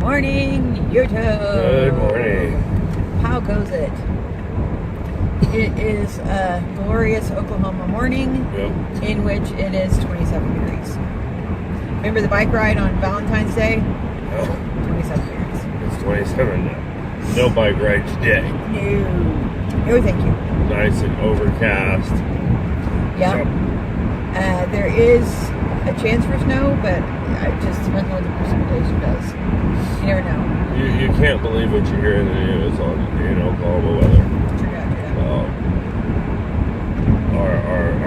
morning, YouTube. Good morning. How goes it? It is a glorious Oklahoma morning in which it is 27 degrees. Remember the bike ride on Valentine's Day? No. 27 degrees. It's 27 now. No bike ride today. No, thank you. Nice and overcast. Yep. There is a chance for snow, but it just depends on what the precipitation does. You never know. You can't believe what you hear in the news in Oklahoma weather.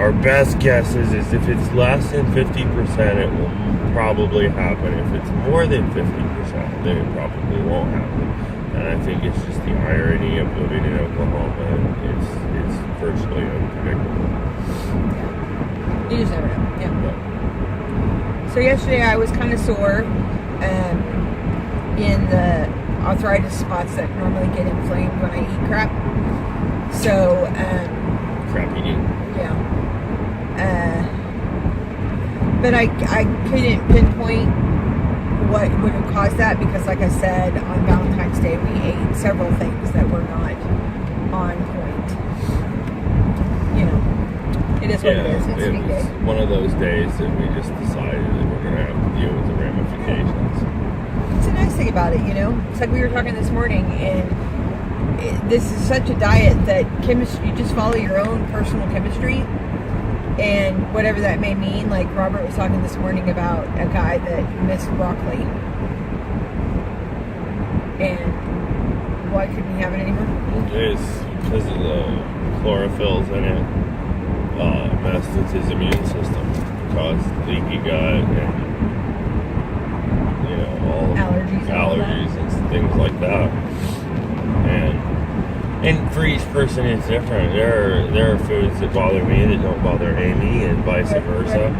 Our best guess is if it's less than 50%, it will probably happen. If it's more than 50%, then it probably won't happen. And I think it's just the irony of living in Oklahoma. It's virtually unpredictable. You just never know. Yeah. So yesterday I was kind of sore in the arthritis spots that normally get inflamed when I eat crap. So crap eating. Yeah. But I couldn't pinpoint what would have caused that because, like I said, on Valentine's Day we ate several things that were not on point. You know, it is what it is. It's it sweet was day. one of those days that we just decided that we're going to have to deal with the ramifications. It's a nice thing about it, you know. It's like we were talking this morning, and this is such a diet that chemistry, you just follow your own personal chemistry. And whatever that may mean, like Robert was talking this morning about a guy that missed broccoli. And why couldn't he have it anymore? It's because of the chlorophylls in it messed with his immune system, caused leaky gut and all allergies and things like that. And for each person, it's different. There are foods that bother me that don't bother Aimee, and vice versa.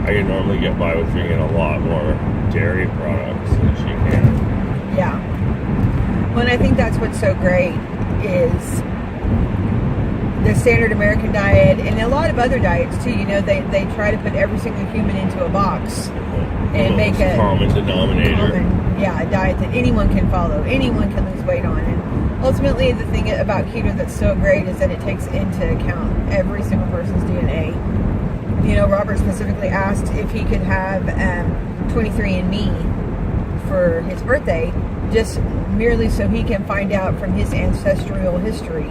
I can normally get by with drinking a lot more dairy products than she can. Yeah. Well, and I think that's what's so great is the standard American diet and a lot of other diets too. You know, they try to put every single human into a box and make a common denominator. A diet that anyone can follow, anyone can lose weight on. And ultimately, the thing about keto that's so great is that it takes into account every single person's DNA. You know, Robert specifically asked if he could have 23andMe for his birthday, just merely so he can find out from his ancestral history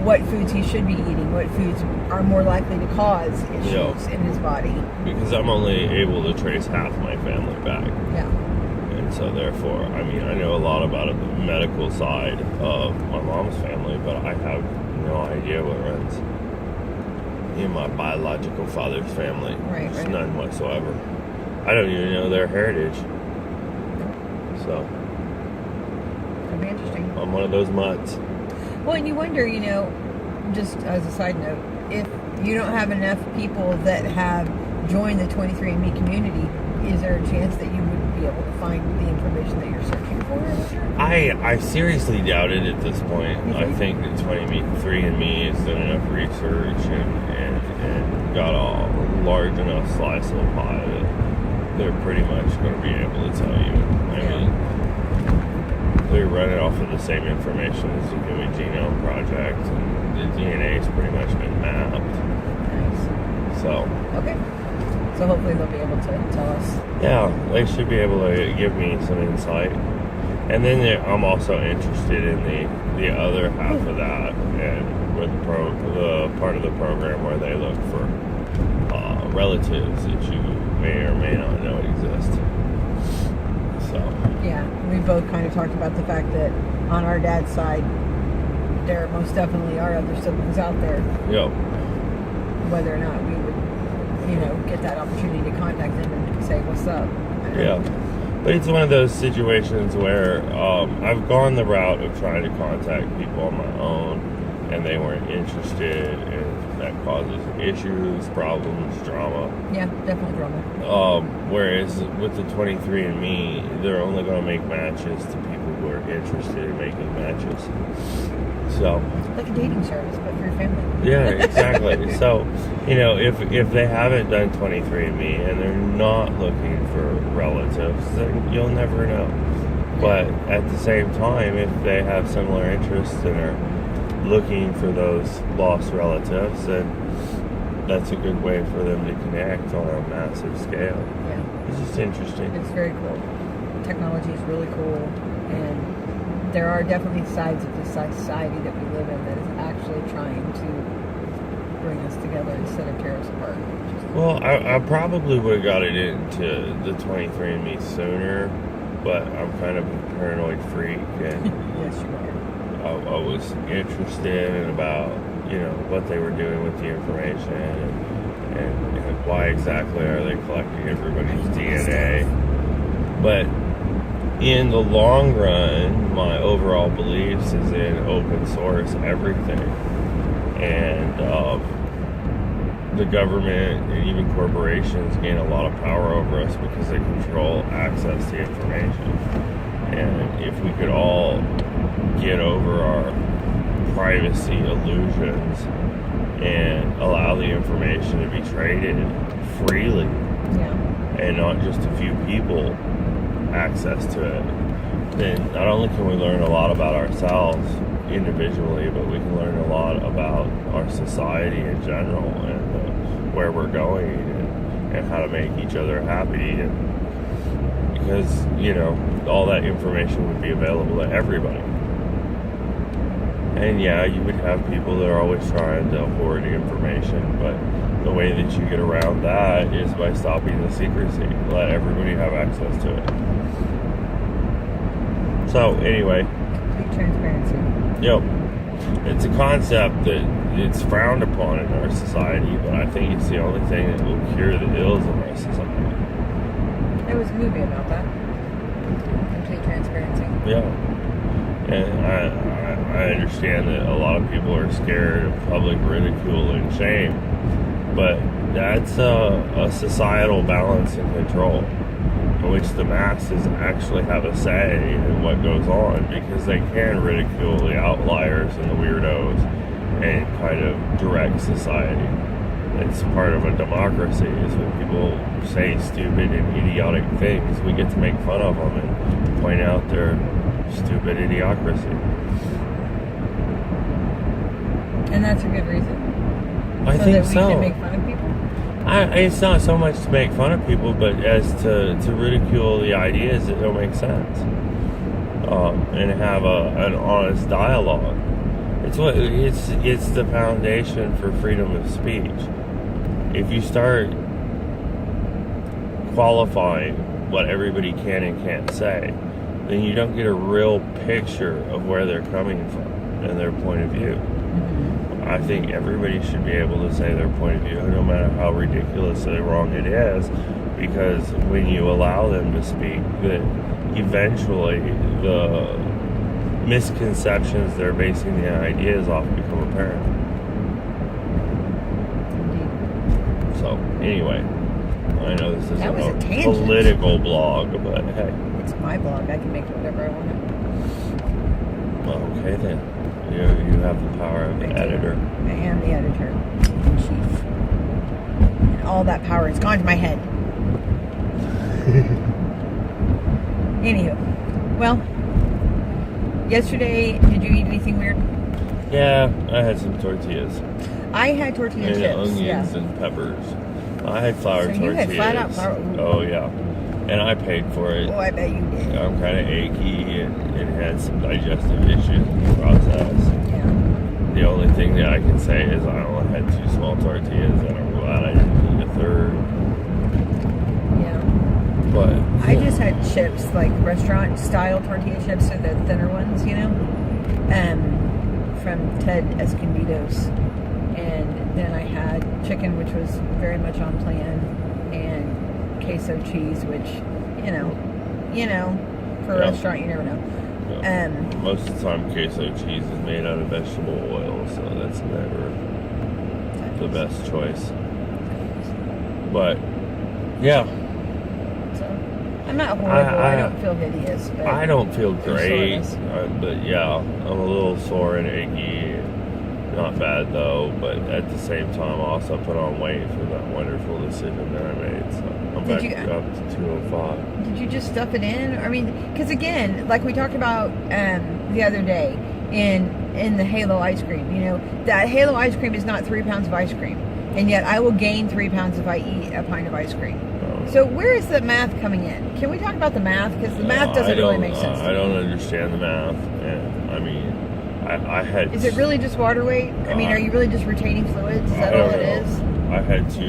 what foods he should be eating, what foods are more likely to cause issues in his body. Because I'm only able to trace half my family back. Yeah. And so therefore, I mean, I know a lot about the medical side of my mom's family, but I have no idea what runs in my biological father's family. Right. None whatsoever. I don't even know their heritage. So. That'd be interesting. I'm one of those mutts. Well, and you wonder, you know, just as a side note, if you don't have enough people that have joined the 23andMe community, is there a chance that you would be able to find the information that you're searching for? I seriously doubt it at this point. I think that 23andMe has done enough research and got a large enough slice of the pie that they're pretty much going to be able to tell you. I mean, they're running off of the same information as the Human Genome Project, and the DNA's pretty much been mapped. Nice. So. Okay. So hopefully they'll be able to tell us. Yeah, they should be able to give me some insight. And then I'm also interested in the other half of that, and with the part of the program where they look for relatives that you may or may not know exist. So. Yeah, we both kind of talked about the fact that on our dad's side, there most definitely are other siblings out there. Yep. Whether or not we would, get that opportunity to contact them and say, what's up? Yeah. But it's one of those situations where I've gone the route of trying to contact people on my own, and they weren't interested, and that causes issues, problems, drama. Yeah, definitely drama. Whereas with the 23andMe, they're only going to make matches to people who are interested in making matches. So, like a dating service, but for your family. yeah, exactly. So, if they haven't done 23andMe and they're not looking for relatives, then you'll never know. But at the same time, if they have similar interests and are looking for those lost relatives, then that's a good way for them to connect on a massive scale. Yeah. It's just interesting. It's very cool. Technology is really cool, and there are definitely sides of the society that we live in that is actually trying to bring us together instead of tear us apart. Well, I probably would have got it into the 23andMe sooner, but I'm kind of a paranoid freak, and Yes, you are. I was interested in about what they were doing with the information and why exactly are they collecting everybody's DNA. But in the long run, my overall beliefs is in open source everything, and the government and even corporations gain a lot of power over us because they control access to information. And if we could all get over our privacy illusions and allow the information to be traded freely, and not just a few people access to it, then not only can we learn a lot about ourselves individually, but we can learn a lot about our society in general and where we're going and how to make each other happy. And because all that information would be available to everybody. And yeah, you would have people that are always trying to hoard information, but the way that you get around that is by stopping the secrecy. Let everybody have access to it. So anyway. Complete transparency. Yep. It's a concept that it's frowned upon in our society, but I think it's the only thing that will cure the ills of our society. There was a movie about that. Complete transparency. Yeah. And I understand that a lot of people are scared of public ridicule and shame, but that's a societal balance and control in which the masses actually have a say in what goes on, because they can ridicule the outliers and the weirdos and kind of direct society. It's part of a democracy, is when people say stupid and idiotic things, we get to make fun of them and point out their stupid idiocracy. And that's a good reason. I think that we so. can make fun of people? It's not so much to make fun of people, but as to ridicule the ideas that don't make sense, and have an honest dialogue. It's the foundation for freedom of speech. If you start qualifying what everybody can and can't say, then you don't get a real picture of where they're coming from and their point of view. Mm-hmm. I think everybody should be able to say their point of view, no matter how ridiculously wrong it is, because when you allow them to speak, that eventually the misconceptions they're basing the ideas off become apparent. So, anyway, I know this isn't a political blog, but hey. It's my blog. I can make it whatever I want. Well, okay then. You have the power of the editor. I am the editor in chief. And all that power has gone to my head. Anywho. Well, yesterday, did you eat anything weird? Yeah, I had some tortillas. I had tortilla and chips. Onions and peppers. I had flour tortillas. You had flat out flour. Ooh. Oh, yeah. And I paid for it. Oh, I bet you did. I'm kind of achy and had some digestive issues in the process. Yeah. The only thing that I can say is I only had 2 small tortillas, and I'm glad I didn't eat a third. Yeah. But I just had chips, like restaurant-style tortilla chips, or the thinner ones, from Ted Escondido's. And then I had chicken, which was very much on plan, and queso cheese, which, for a restaurant, you never know. Yeah. Most of the time, queso cheese is made out of vegetable oil, so that's never the best choice. But, yeah. So, I'm not horrible. I don't feel hideous. But I don't feel great. soreness. But yeah, I'm a little sore and achy. Not bad though, but at the same time, I also put on weight for that wonderful decision that I made. So I'm back up to 205. Did you just stuff it in? I mean, because again, like we talked about the other day in the Halo ice cream, you know, that Halo ice cream is not 3 pounds of ice cream, and yet I will gain 3 pounds if I eat a pint of ice cream. So where is the math coming in? Can we talk about the math? Because the math doesn't really make sense. I don't understand the math, and I mean, I had. Is it really just water weight? I mean, are you really just retaining fluids? Is that all it is? I had 2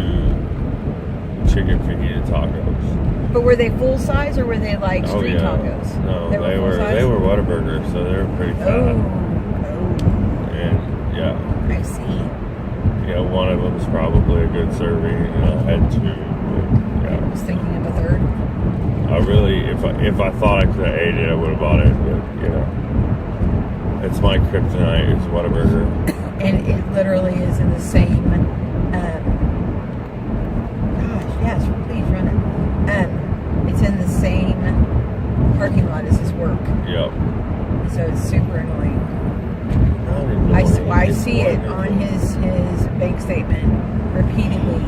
chicken fajita tacos. But were they full size or were they like street tacos? No, they were Whataburger, so they were pretty fat. Oh. And yeah. I see. Yeah, one of them's probably a good serving, and I had 2. I was thinking of a third. I really, if I thought I could have ate it, I would have bought it. But you know, it's my kryptonite. It's Whataburger. And it literally is in the same. Gosh, yes, please run it. It's in the same parking lot as his work. Yep. So it's super annoying. I see it on his bank statement repeatedly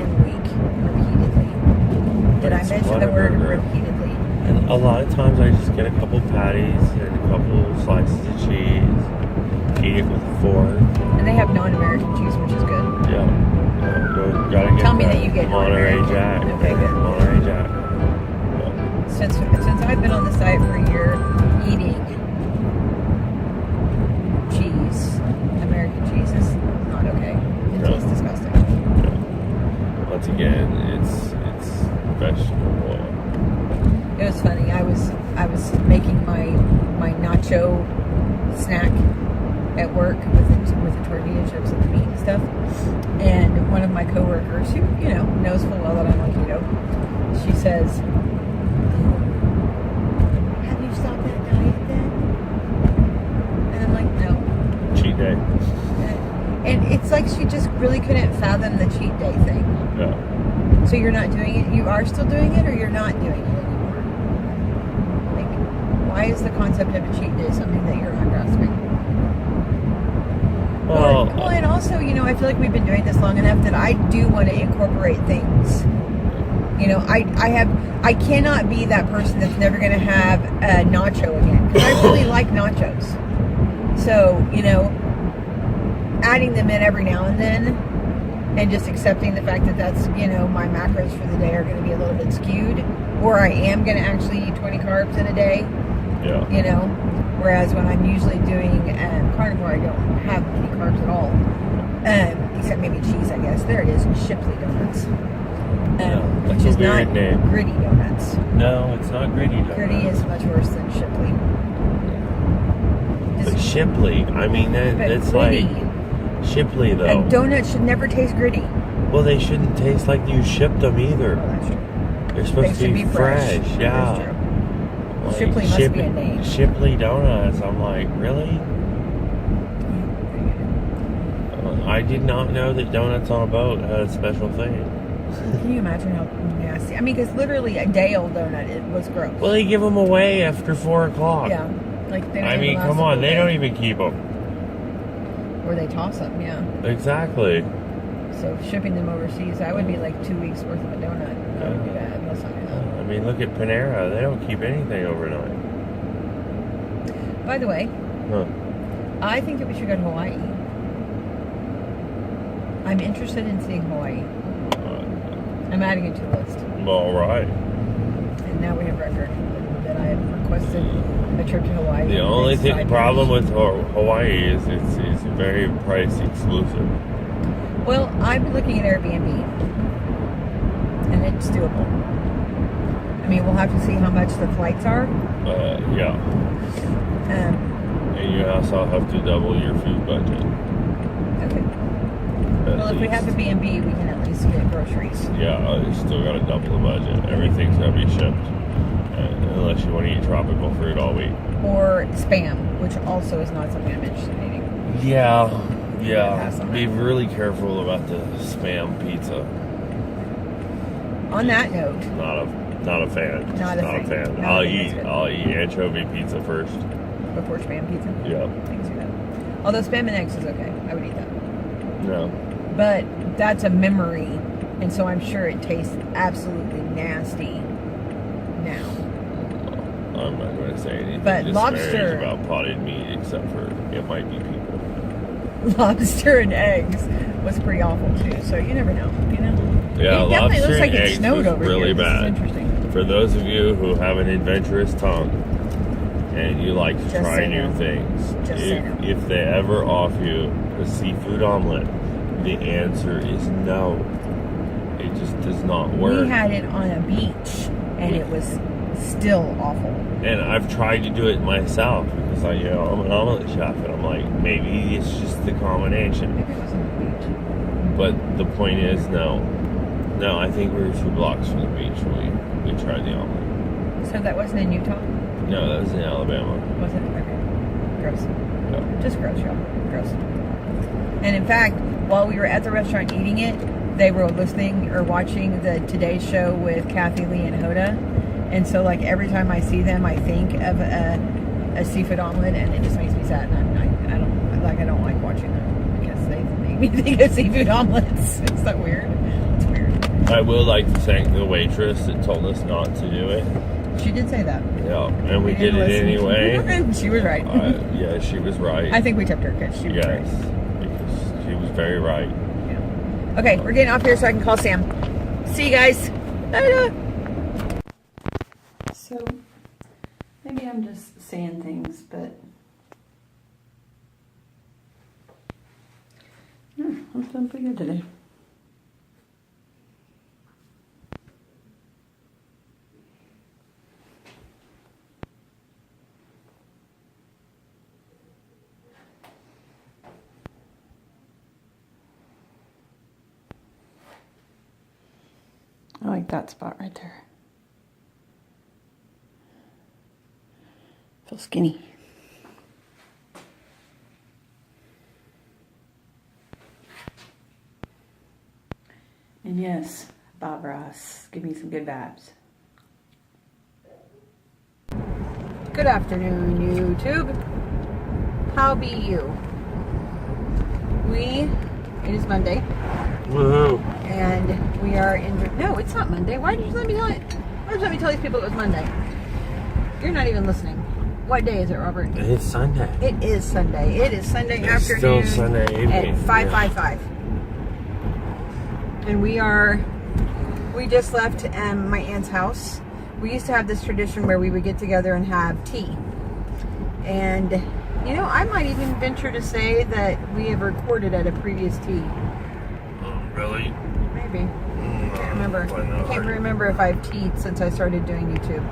in the week. Repeatedly. Did I mention the word repeatedly? And a lot of times I just get a couple patties and a couple slices of cheese, eat it with a fork. And they have non-American cheese, which is good. Yeah. Gotta get. Tell me that you get Monterey Jack. Okay, good. Monterey Jack. Yeah. Since I've been on this diet for a year, eating cheese, American cheese is not okay. It tastes disgusting. Yeah. Once again, it's vegetable oil. It was funny. I was making my nacho snack at work with the tortilla chips and the meat and stuff. And one of my coworkers, who knows full well that I'm on keto, she says, "Have you stopped that diet then?" And I'm like, "No." Cheat day. And it's like she just really couldn't fathom the cheat day thing. Yeah. So you're not doing it. You are still doing it, or you're not doing it anymore. Like, why is the concept of a cheat day something that you're not grasping? Well, and also, I feel like we've been doing this long enough that I do want to incorporate things. I cannot be that person that's never going to have a nacho again, because I really like nachos. So, adding them in every now and then, and just accepting the fact that that's, my macros for the day are going to be a little bit skewed, or I am going to actually eat 20 carbs in a day. Yeah. Whereas when I'm usually doing carnivore, I don't have any carbs at all, except maybe cheese, I guess. There it is, Shipley donuts, which is not name. Gritty donuts. No, it's not gritty donuts. Gritty is much worse than Shipley. But Shipley, I mean, that's like Shipley though. A donut should never taste gritty. Well, they shouldn't taste like you shipped them either. Oh, that's true. They're supposed to be fresh. Yeah. That's true. Like Shipley must be a name. Shipley donuts. I'm like, really? I did not know that donuts on a boat had a special thing. Can you imagine how nasty? I mean, because literally a day-old donut, it was gross. Well, they give them away after 4 o'clock. Yeah. Like they don't I mean, come on. They don't even keep them. Or they toss them, yeah. Exactly. So shipping them overseas, that would be like 2 weeks worth of a donut. That would be bad. Let's not do that. I mean, look at Panera. They don't keep anything overnight. By the way, I think that we should go to Hawaii. I'm interested in seeing Hawaii. I'm adding it to the list. All right. And now we have record that I have requested a trip to Hawaii. The only problem with Hawaii is it's very price exclusive. Well, I've been looking at Airbnb, and it's doable. I mean, we'll have to see how much the flights are. Yeah. And you also have to double your food budget. Okay. Well, if we have a B&B, we can at least get groceries. Yeah, you still got to double the budget. Everything's got to be shipped. Unless you want to eat tropical fruit all week. Or Spam, which also is not something I'm interested in eating. Yeah. Be really careful about the Spam pizza. On that note, Not a fan. Not a fan. No, I'll eat anchovy pizza first. Before Spam pizza? Yeah. I can see that. Although Spam and eggs is okay. I would eat that. No. But that's a memory, and so I'm sure it tastes absolutely nasty now. I'm not going to say anything But lobster about potted meat, except for it might be people. Lobster and eggs was pretty awful too. So you never know, you know. Yeah, it definitely lobster looks like and it eggs snowed was over really here. bad. This is interesting. For those of you who have an adventurous tongue and you like to try new things, if they ever offer you a seafood omelet, the answer is no. It just does not work. We had it on a beach, and it was still awful. And I've tried to do it myself because I'm an omelet chef, and I'm like, maybe it's just the combination. Maybe it was on the beach. But the point is, no, I think we were 2 blocks from the beach when we tried the omelet. So that wasn't in Utah? No, that was in Alabama. Was it? Okay. Gross. Yeah. Just gross, y'all. Gross. And in fact, while we were at the restaurant eating it, they were listening or watching the Today Show with Kathy Lee and Hoda. And so, like, every time I see them, I think of a seafood omelet, and it just makes me sad. And I don't like watching them because they make me think of seafood omelets. It's that weird. It's weird. I will like to thank the waitress that told us not to do it. She did say that. Yeah, and we did it anyway. She was right. Yeah, she was right. I think we tipped her because she was right. Because she was very right. Yeah. Okay, we're getting off here so I can call Sam. See you guys. Later. So, maybe I'm just saying things, but I'm feeling pretty good today. I like that spot right there. Feel skinny. And yes, Bob Ross, give me some good vibes. Good afternoon, YouTube. How be you? It is Monday. Woohoo! And we are in. No, it's not Monday. Why did you let me tell it? Why did you let me tell these people it was Monday? You're not even listening. What day is it, Robert? It's Sunday. It is Sunday. It is Sunday It's afternoon. still Sunday evening. At 5:55. And we just left my aunt's house. We used to have this tradition where we would get together and have tea. And, you know, I might even venture to say that we have recorded at a previous tea. Really? Maybe. I can't remember. I can't remember if I've teed since I started doing YouTube.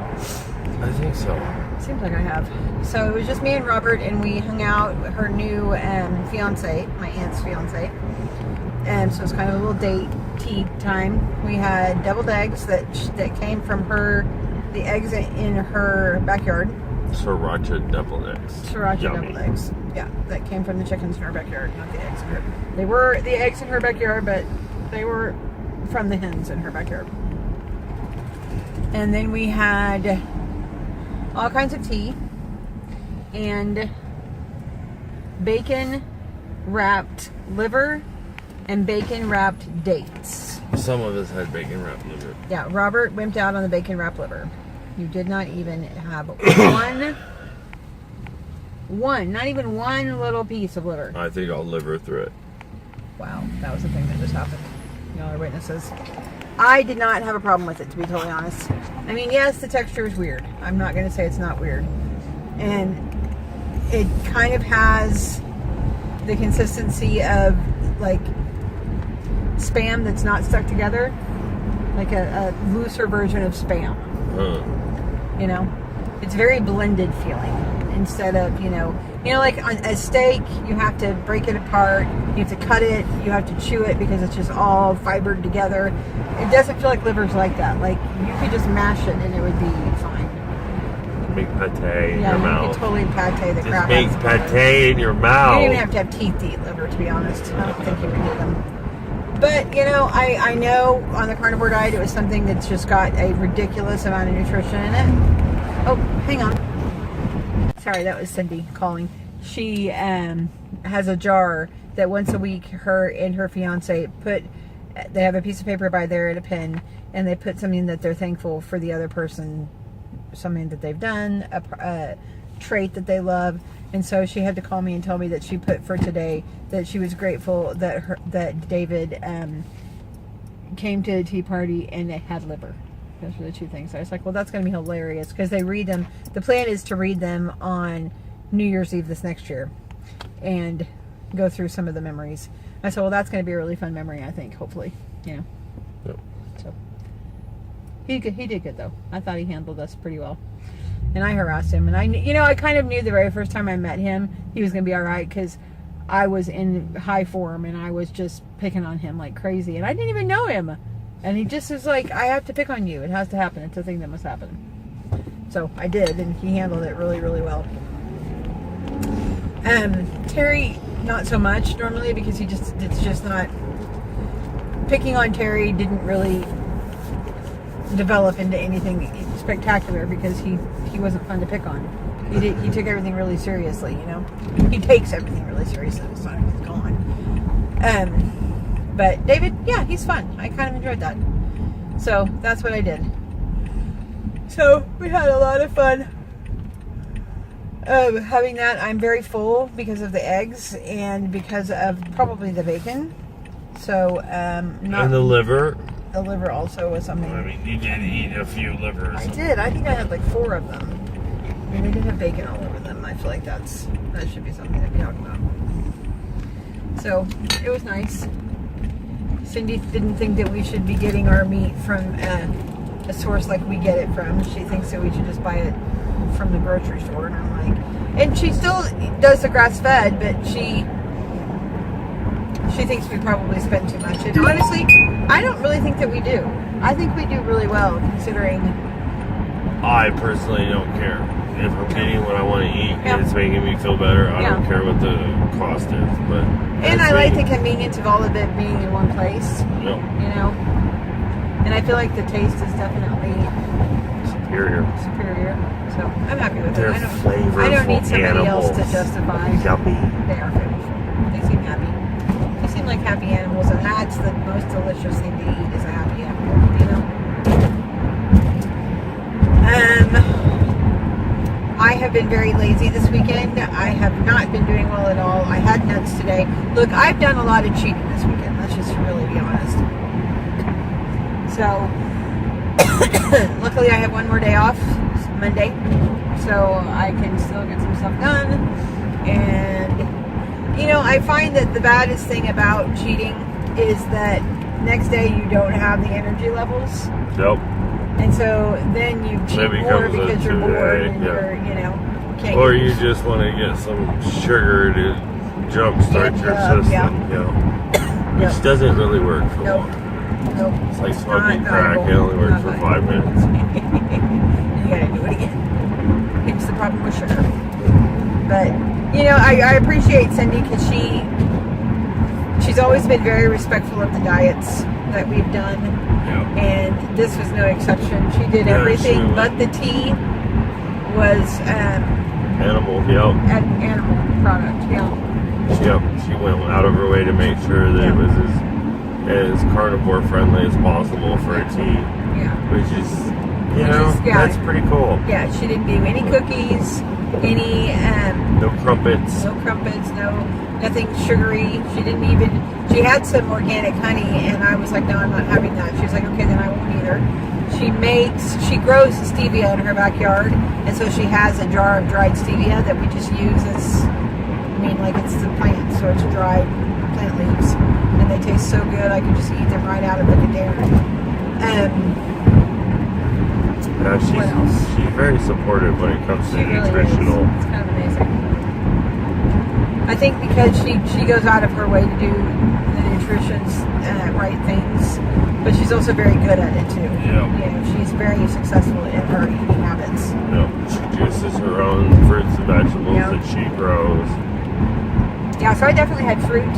I think so. Seems like I have. So it was just me and Robert, and we hung out with her new fiance, my aunt's fiance. And so it was kind of a little date tea time. We had deviled eggs that came from the eggs in her backyard. Sriracha deviled eggs. Sriracha deviled eggs. Yeah, that came from the chickens in her backyard, not the eggs in her. They were the eggs in her backyard, but they were from the hens in her backyard. And then we had all kinds of tea and bacon wrapped liver and bacon wrapped dates. Some of us had bacon wrapped liver. Yeah, Robert wimped out on the bacon wrapped liver. You did not even have not even one little piece of liver. I think I'll liver through it. Wow, that was the thing that just happened. Y'all are witnesses. I did not have a problem with it, to be totally honest. I mean, yes, the texture is weird. I'm not going to say it's not weird. And it kind of has the consistency of, like, Spam that's not stuck together. Like a looser version of Spam. Huh. You know? It's very blended feeling. Instead of, you know, like on a steak, you have to break it apart, you have to cut it, you have to chew it because it's just all fibered together. It doesn't feel like liver's like that. Like, you could just mash it and it would be fine. Make pate in your mouth. Yeah, you could totally pate the crap Just make pate in your mouth. You don't even have to have teeth to eat liver, to be honest. I don't think you would need them. But, you know, I know on the carnivore diet it was something that's just got a ridiculous amount of nutrition in it. Oh, hang on. Sorry, that was Cindy calling. She has a jar that once a week her and her fiance they have a piece of paper by there and a pen, and they put something that they're thankful for the other person, something that they've done, a trait that they love. And so she had to call me and tell me that she put for today that she was grateful that David came to the tea party and it had liver. Those were the two things. I was like, well, that's going to be hilarious because they read them. The plan is to read them on New Year's Eve this next year and go through some of the memories. I said, well, that's going to be a really fun memory, I think, hopefully. You know. Yep. So he did good though. I thought he handled us pretty well. And I harassed him, and I kind of knew the very first time I met him he was going to be all right because I was in high form and I was just picking on him like crazy, and I didn't even know him, and he just was like, I have to pick on you. It has to happen. It's a thing that must happen. So I did, and he handled it really, really well. Terry, not so much normally because it's just not. Picking on Terry didn't really develop into anything spectacular because he wasn't fun to pick on. He took everything really seriously, you know. He takes everything really seriously this time he's gone. But David, yeah, he's fun. I kind of enjoyed that. So that's what I did. So we had a lot of fun having that. I'm very full because of the eggs and because of probably the bacon. So and the liver. The liver also was something. I mean, you did eat a few livers. I did. I think I had like 4 of them. And they did have bacon all over them. I feel like that should be something to be talking about. So it was nice. Cindy didn't think that we should be getting our meat from a source like we get it from. She thinks that we should just buy it from the grocery store. And I'm like, and she still does the grass fed, but she thinks we probably spend too much. And honestly, I don't really think that we do. I think we do really well considering. I personally don't care. If I'm getting what I want to eat and it's making me feel better, I don't care what the cost is. But and I like the convenience of all of it being in one place. Yep. You know? And I feel like the taste is definitely superior. So I'm happy with They're it. flavorful I don't need somebody animals. else to justify. Yummy. They are flavorful. They seem happy. They seem like happy animals, and that's the most delicious thing to eat is a happy animal, you know? I have been very lazy this weekend. I have not been doing well at all. I had nuts today. Look, I've done a lot of cheating this weekend. Let's just really be honest. So, luckily I have one more day off, Monday, so I can still get some stuff done. And, you know, I find that the baddest thing about cheating is that next day you don't have the energy levels. Nope. And so then you cheat more because you're bored and you're, you know, can't. Or you just want to get some sugar to jumpstart your system, you know, which doesn't really work for long. Nope. It's like smoking crack, it only works for 5 minutes. You gotta do it again. Hence the problem with sugar. But, you know, I appreciate Cindy because she's always been very respectful of the diets that we've done. Yep. And this was no exception. She did everything but the tea was animal, an animal product, Yep. She went out of her way to make sure that it was as carnivore friendly as possible for a tea. Yeah. Which is, that's pretty cool. Yeah, she didn't do any cookies, any no crumpets. Nothing sugary. She had some organic honey, and I was like, no, I'm not having that. She was like, okay, then I won't either. She grows stevia in her backyard, and so she has a jar of dried stevia that we just use as, it's the plant, so it's dried plant leaves, and they taste so good, I could just eat them right out of the container. She's very supportive when it comes to nutritional. Really, it's kind of amazing. I think because she goes out of her way to do the nutrition's right things, but she's also very good at it too. Yeah. She's very successful in her eating habits. Yeah. She juices her own fruits and vegetables that she grows. Yeah, so I definitely had fruit.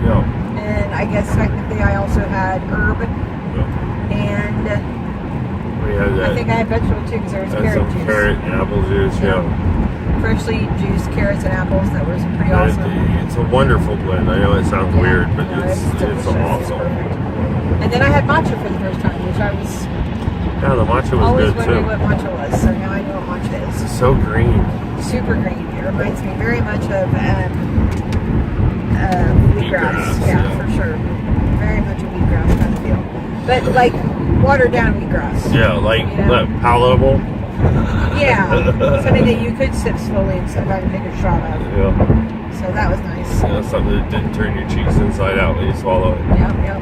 Yeah. And I guess technically I also had herb, and We had that. I think I had vegetable too because there was carrot some juice. carrot and apple juice. Yeah. Freshly juiced carrots and apples. That was pretty awesome. It's a wonderful blend. I know it sounds Yeah. weird, but No, it's delicious. It's awesome. perfect. And then I had matcha for the first time, which I was Yeah, the matcha was always good wondering too. what matcha was. So now I know what matcha is. It's so green. Super green. It reminds me very much of wheatgrass. Wheatgrass, Yeah, yeah. for sure. Very much a wheatgrass kind of feel. But like watered down wheatgrass. Yeah, like You know? palatable. Yeah. Something that you could sip slowly instead of having to take a shot of. Yeah. So that was nice. Something that didn't turn your cheeks inside out when you swallow it. Yep, yep.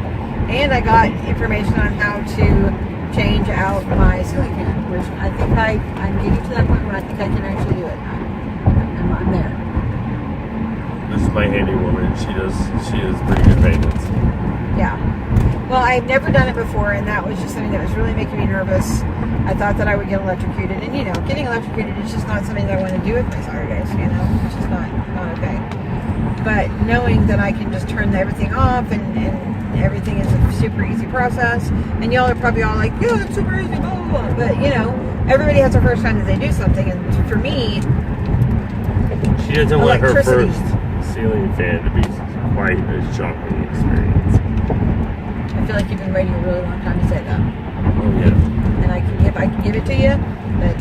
And I got information on how to change out my ceiling fan, which I think I'm getting to that point where I think I can actually do it. I'm there. This is my handy woman. She does pretty good maintenance. Yeah. Well, I've never done it before, and that was just something that was really making me nervous. I thought that I would get electrocuted, and getting electrocuted is just not something that I want to do with my Saturdays. It's just not okay. But knowing that I can just turn everything off and everything is a super easy process, and y'all are probably all like, yeah, it's super easy, blah, blah, blah. But, everybody has their first time that they do something, and for me, She doesn't want her Electricity. first ceiling fan to be quite a shocking experience. I feel like you've been waiting a really long time to say that. Oh yeah. And I can give it to you, but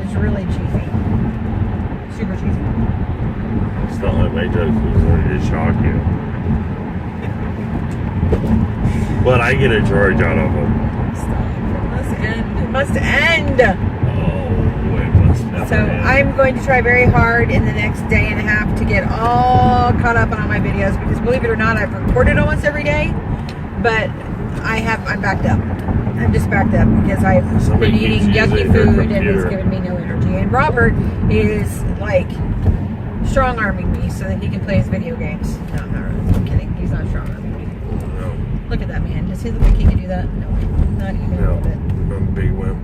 it's really cheesy. Super cheesy. It's not like my jokes was wanted to shock you. But I get a charge out of them. It must end. Oh, it must never So end. I'm going to try very hard in the next day and a half to get all caught up on all my videos because believe it or not, I've recorded almost every day, but I'm backed up. I'm just backed up because I've Somebody been keeps eating yucky using their food and it's computer. given me no energy. And Robert is like strong arming me so that he can play his video games. No, I'm not really. I'm kidding. He's not strong arming me. No. Look at that man. Does he look like he can do that? No, not even a No. little bit. I'm a big wimp.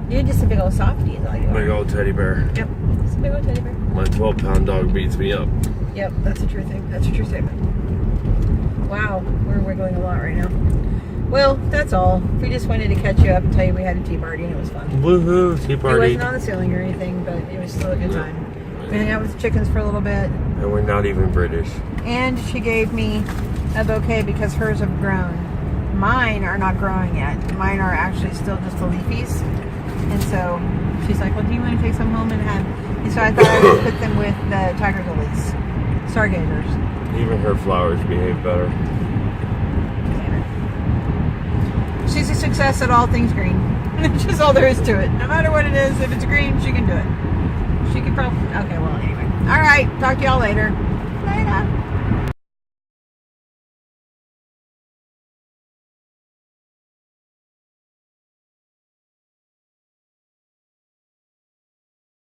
You're just a big old softie, is all you Big are. old teddy bear. Yep, it's a big old teddy bear. My 12-pound dog beats me up. Yep, that's a true thing. That's a true statement. Wow, we're wiggling a lot right now. Well, that's all. We just wanted to catch you up and tell you we had a tea party and it was fun. Woohoo, tea It party. wasn't on the ceiling or anything, but it was still a good time. We hung out with the chickens for a little bit, And we're not even British. and she gave me a bouquet because hers have grown. Mine are not growing yet. Mine are actually still just the leafies. And so she's like, well, do you want to take some home and have... And so I thought I would put them with the tiger lilies. Stargazers. Even her flowers behave better. She's a success at all things green. That's just all there is to it. No matter what it is, if it's green, she can do it. She could probably... Okay, well, anyway. All right. Talk to y'all later. Later.